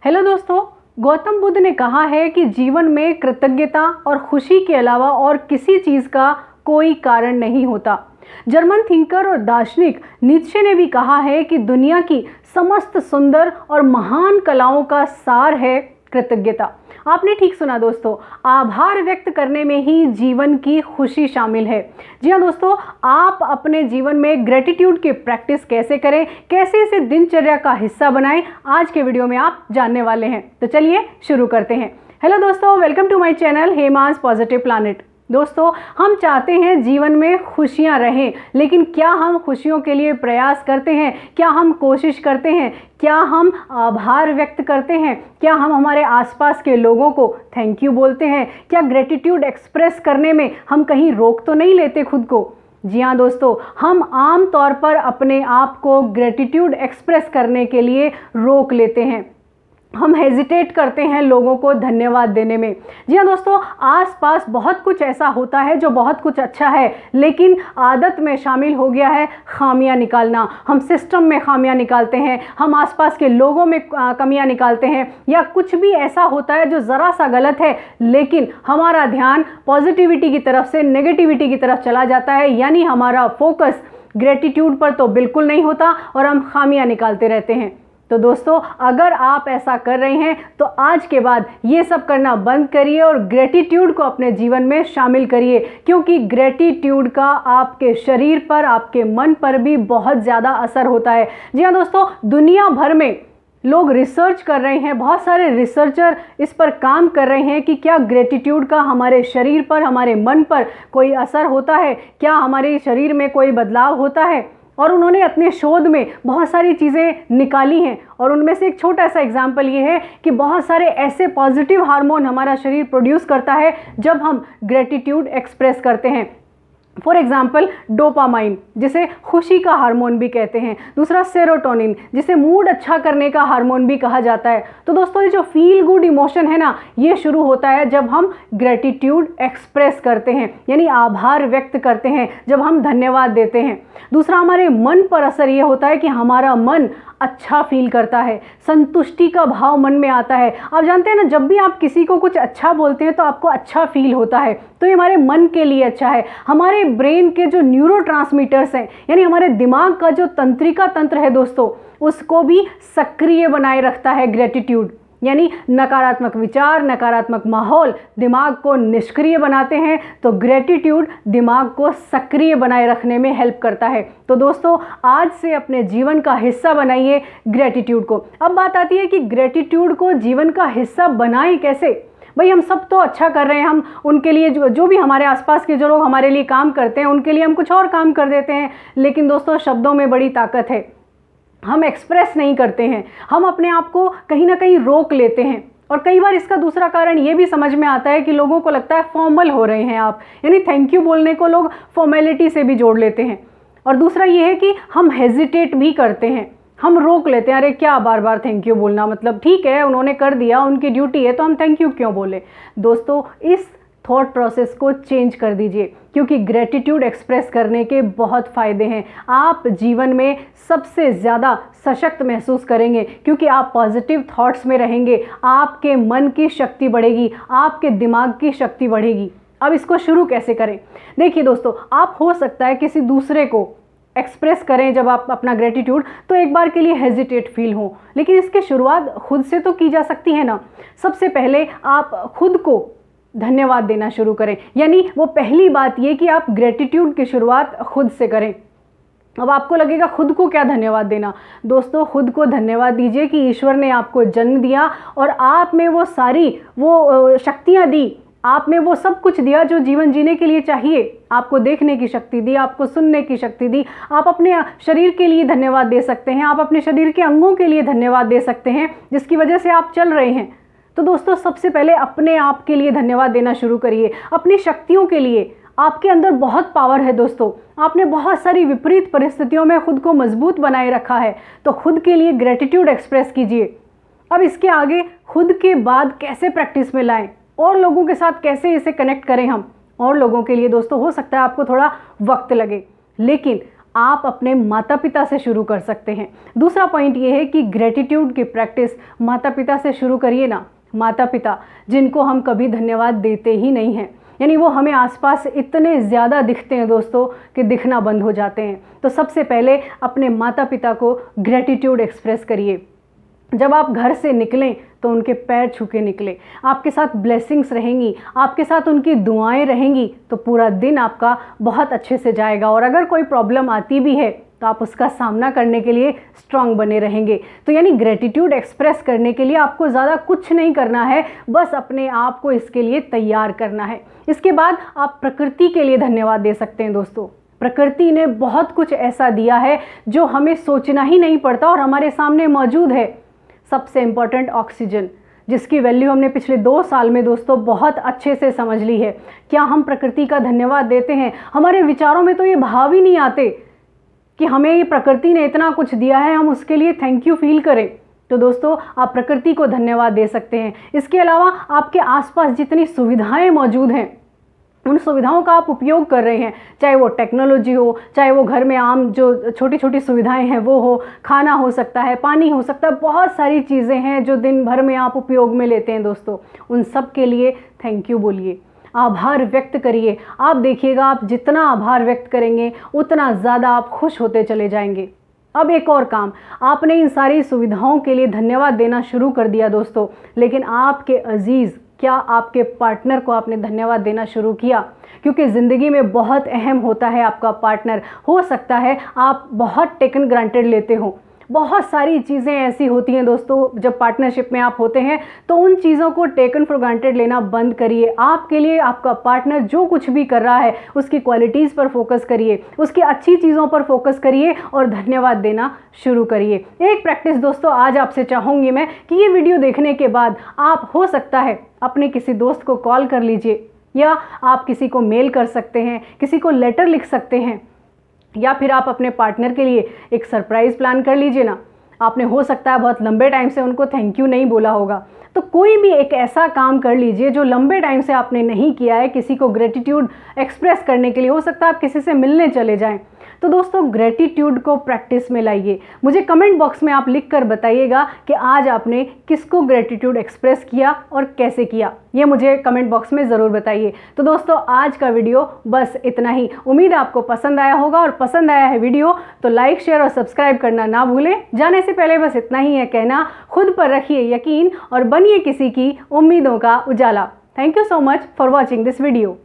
Hello दोस्तों, गौतम बुद्ध ने कहा है कि जीवन में कृतज्ञता और खुशी के अलावा और किसी चीज़ का कोई कारण नहीं होता। जर्मन थिंकर और दार्शनिक नीत्शे ने भी कहा है कि दुनिया की समस्त सुंदर और महान कलाओं का सार है कृतज्ञता। आपने ठीक सुना दोस्तों, आभार व्यक्त करने में ही जीवन की खुशी शामिल है। जी हाँ दोस्तों, आप अपने जीवन में ग्रेटिट्यूड की प्रैक्टिस कैसे करें, कैसे इसे दिनचर्या का हिस्सा बनाएं, आज के वीडियो में आप जानने वाले हैं। तो चलिए शुरू करते हैं। हेलो दोस्तों, welcome to my channel Hemas positive planet. दोस्तों, हम चाहते हैं जीवन में खुशियां रहें, लेकिन क्या हम खुशियों के लिए प्रयास करते हैं? क्या हम कोशिश करते हैं? क्या हम आभार व्यक्त करते हैं? क्या हम हमारे आसपास के लोगों को थैंक यू बोलते हैं? क्या ग्रेटिट्यूड एक्सप्रेस करने में हम कहीं रोक तो नहीं लेते खुद को? जी हाँ दोस्तों, हम आम तौर पर अपने आप को ग्रेटिट्यूड एक्सप्रेस करने के लिए रोक लेते हैं। हम हेजिटेट करते हैं लोगों को धन्यवाद देने में। जी हाँ दोस्तों, आसपास बहुत कुछ ऐसा होता है जो बहुत कुछ अच्छा है, लेकिन आदत में शामिल हो गया है खामियां निकालना। हम सिस्टम में खामियां निकालते हैं, हम आसपास के लोगों में कमियां निकालते हैं, या कुछ भी ऐसा होता है जो ज़रा सा गलत है, लेकिन हमारा ध्यान पॉजिटिविटी की तरफ से नेगेटिविटी की तरफ चला जाता है। यानी हमारा फोकस ग्रेटिट्यूड पर तो बिल्कुल नहीं होता और हम खामियां निकालते रहते हैं। तो दोस्तों, अगर आप ऐसा कर रहे हैं तो आज के बाद ये सब करना बंद करिए और ग्रेटिट्यूड को अपने जीवन में शामिल करिए, क्योंकि ग्रेटिट्यूड का आपके शरीर पर, आपके मन पर भी बहुत ज़्यादा असर होता है। जी हाँ दोस्तों, दुनिया भर में लोग रिसर्च कर रहे हैं, बहुत सारे रिसर्चर इस पर काम कर रहे हैं कि क्या ग्रेटिट्यूड का हमारे शरीर पर, हमारे मन पर कोई असर होता है, क्या हमारे शरीर में कोई बदलाव होता है। और उन्होंने अपने शोध में बहुत सारी चीज़ें निकाली हैं, और उनमें से एक छोटा सा एग्जाम्पल ये है कि बहुत सारे ऐसे पॉजिटिव हार्मोन हमारा शरीर प्रोड्यूस करता है जब हम ग्रेटिट्यूड एक्सप्रेस करते हैं। फॉर एग्जाम्पल, डोपामाइन, जिसे खुशी का हार्मोन भी कहते हैं। दूसरा सेरोटोनिन, जिसे मूड अच्छा करने का हार्मोन भी कहा जाता है। तो दोस्तों, ये जो फील गुड इमोशन है ना, ये शुरू होता है जब हम ग्रेटिट्यूड एक्सप्रेस करते हैं, यानी आभार व्यक्त करते हैं, जब हम धन्यवाद देते हैं। दूसरा, हमारे मन पर असर ये होता है कि हमारा मन अच्छा फील करता है, संतुष्टि का भाव मन में आता है। आप जानते हैं ना, जब भी आप किसी को कुछ अच्छा बोलते हैं तो आपको अच्छा फील होता है, तो ये हमारे मन के लिए अच्छा है। हमारे ब्रेन के जो न्यूरोट्रांसमीटर्स हैं, यानी हमारे दिमाग का जो तंत्रिका तंत्र है दोस्तों, उसको भी सक्रिय बनाए रखता है ग्रेटिट्यूड। यानी नकारात्मक विचार, नकारात्मक माहौल दिमाग को निष्क्रिय बनाते हैं, तो ग्रेटिट्यूड दिमाग को सक्रिय बनाए रखने में हेल्प करता है। तो दोस्तों, आज से अपने जीवन का हिस्सा बनाइए ग्रेटिट्यूड को। अब बात आती है कि ग्रेटिट्यूड को जीवन का हिस्सा बनाएं कैसे। भाई, हम सब तो अच्छा कर रहे हैं, हम उनके लिए जो भी हमारे आसपास के जो लोग हमारे लिए काम करते हैं उनके लिए हम कुछ और काम कर देते हैं, लेकिन दोस्तों, शब्दों में बड़ी ताकत है। हम एक्सप्रेस नहीं करते हैं, हम अपने आप को कहीं ना कहीं रोक लेते हैं। और कई बार इसका दूसरा कारण ये भी समझ में आता है कि लोगों को लगता है फॉर्मल हो रहे हैं आप, यानी थैंक यू बोलने को लोग फॉर्मेलिटी से भी जोड़ लेते हैं। और दूसरा ये है कि हम हेजिटेट भी करते हैं, हम रोक लेते हैं, अरे क्या बार बार थैंक यू बोलना, मतलब ठीक है उन्होंने कर दिया, उनकी ड्यूटी है, तो हम थैंक यू क्यों बोले। दोस्तों, इस थॉट प्रोसेस को चेंज कर दीजिए, क्योंकि ग्रेटिट्यूड एक्सप्रेस करने के बहुत फ़ायदे हैं। आप जीवन में सबसे ज़्यादा सशक्त महसूस करेंगे, क्योंकि आप पॉजिटिव थॉट्स में रहेंगे, आपके मन की शक्ति बढ़ेगी, आपके दिमाग की शक्ति बढ़ेगी। अब इसको शुरू कैसे करें? देखिए दोस्तों, आप हो सकता है किसी दूसरे को एक्सप्रेस करें जब आप अपना ग्रेटिट्यूड, तो एक बार के लिए हेजिटेट फील हो, लेकिन इसकी शुरुआत खुद से तो की जा सकती है ना। सबसे पहले आप खुद को धन्यवाद देना शुरू करें, यानी वो पहली बात ये कि आप ग्रेटिट्यूड की शुरुआत खुद से करें। अब आपको लगेगा खुद को क्या धन्यवाद देना। दोस्तों, खुद को धन्यवाद दीजिए कि ईश्वर ने आपको जन्म दिया और आप में वो सारी वो शक्तियाँ दी, आप में वो सब कुछ दिया जो जीवन जीने के लिए चाहिए। आपको देखने की शक्ति दी, आपको सुनने की शक्ति दी। आप अपने शरीर के लिए धन्यवाद दे सकते हैं, आप अपने शरीर के अंगों के लिए धन्यवाद दे सकते हैं जिसकी वजह से आप चल रहे हैं। तो दोस्तों, सबसे पहले अपने आप के लिए धन्यवाद देना शुरू करिए, अपनी शक्तियों के लिए। आपके अंदर बहुत पावर है दोस्तों, आपने बहुत सारी विपरीत परिस्थितियों में खुद को मजबूत बनाए रखा है, तो खुद के लिए ग्रेटिट्यूड एक्सप्रेस कीजिए। अब इसके आगे खुद के बाद कैसे प्रैक्टिस में लाएं, और लोगों के साथ कैसे इसे कनेक्ट करें हम। और लोगों के लिए दोस्तों, हो सकता है आपको थोड़ा वक्त लगे, लेकिन आप अपने माता पिता से शुरू कर सकते हैं। दूसरा पॉइंट ये है कि ग्रेटिट्यूड की प्रैक्टिस माता पिता से शुरू करिए ना। माता पिता जिनको हम कभी धन्यवाद देते ही नहीं हैं, यानी वो हमें आसपास इतने ज़्यादा दिखते हैं दोस्तों कि दिखना बंद हो जाते हैं। तो सबसे पहले अपने माता पिता को ग्रेटिट्यूड एक्सप्रेस करिए। जब आप घर से निकलें तो उनके पैर छू के निकलें। आपके साथ ब्लेसिंग्स रहेंगी, आपके साथ उनकी दुआएं रहेंगी, तो पूरा दिन आपका बहुत अच्छे से जाएगा। और अगर कोई प्रॉब्लम आती भी है तो आप उसका सामना करने के लिए स्ट्रांग बने रहेंगे। तो यानी ग्रेटिट्यूड एक्सप्रेस करने के लिए आपको ज़्यादा कुछ नहीं करना है, बस अपने आप को इसके लिए तैयार करना है। इसके बाद आप प्रकृति के लिए धन्यवाद दे सकते हैं दोस्तों। प्रकृति ने बहुत कुछ ऐसा दिया है जो हमें सोचना ही नहीं पड़ता और हमारे सामने मौजूद है। सबसे इम्पॉर्टेंट ऑक्सीजन, जिसकी वैल्यू हमने पिछले 2 साल में दोस्तों बहुत अच्छे से समझ ली है। क्या हम प्रकृति का धन्यवाद देते हैं? हमारे विचारों में तो ये भाव ही नहीं आते कि हमें ये प्रकृति ने इतना कुछ दिया है, हम उसके लिए थैंक यू फील करें। तो दोस्तों आप प्रकृति को धन्यवाद दे सकते हैं। इसके अलावा आपके आसपास जितनी सुविधाएं मौजूद हैं, उन सुविधाओं का आप उपयोग कर रहे हैं, चाहे वो टेक्नोलॉजी हो, चाहे वो घर में आम जो छोटी छोटी सुविधाएं हैं वो हो, खाना हो सकता है, पानी हो सकता है, बहुत सारी चीज़ें हैं जो दिन भर में आप उपयोग में लेते हैं दोस्तों। उन सब के लिए थैंक यू बोलिए, आभार व्यक्त करिए। आप देखिएगा आप जितना आभार व्यक्त करेंगे उतना ज़्यादा आप खुश होते चले जाएंगे। अब एक और काम, आपने इन सारी सुविधाओं के लिए धन्यवाद देना शुरू कर दिया दोस्तों, लेकिन आपके अजीज़, क्या आपके पार्टनर को आपने धन्यवाद देना शुरू किया? क्योंकि ज़िंदगी में बहुत अहम होता है आपका पार्टनर। हो सकता है आप बहुत टेकन ग्रांटेड लेते हो, बहुत सारी चीज़ें ऐसी होती हैं दोस्तों, जब पार्टनरशिप में आप होते हैं तो उन चीज़ों को टेकन फॉर ग्रांटेड लेना बंद करिए। आपके लिए आपका पार्टनर जो कुछ भी कर रहा है उसकी क्वालिटीज़ पर फोकस करिए, उसकी अच्छी चीज़ों पर फोकस करिए और धन्यवाद देना शुरू करिए। एक प्रैक्टिस दोस्तों आज आपसे चाहूँगी मैं कि ये वीडियो देखने के बाद आप हो सकता है अपने किसी दोस्त को कॉल कर लीजिए, या आप किसी को मेल कर सकते हैं, किसी को लेटर लिख सकते हैं, या फिर आप अपने पार्टनर के लिए एक सरप्राइज़ प्लान कर लीजिए ना। आपने हो सकता है बहुत लंबे टाइम से उनको थैंक यू नहीं बोला होगा, तो कोई भी एक ऐसा काम कर लीजिए जो लंबे टाइम से आपने नहीं किया है, किसी को ग्रेटिट्यूड एक्सप्रेस करने के लिए। हो सकता है आप किसी से मिलने चले जाएं। तो दोस्तों ग्रेटिट्यूड को प्रैक्टिस में लाइए। मुझे कमेंट बॉक्स में आप लिख कर बताइएगा कि आज आपने किसको ग्रेटिट्यूड एक्सप्रेस किया और कैसे किया, ये मुझे कमेंट बॉक्स में ज़रूर बताइए। तो दोस्तों आज का वीडियो बस इतना ही। उम्मीद है आपको पसंद आया होगा, और पसंद आया है वीडियो तो लाइक, शेयर और सब्सक्राइब करना ना भूलें। जाने से पहले बस इतना ही है कहना, खुद पर रखिए यकीन और बनिए किसी की उम्मीदों का उजाला। Thank you so much for watching this video.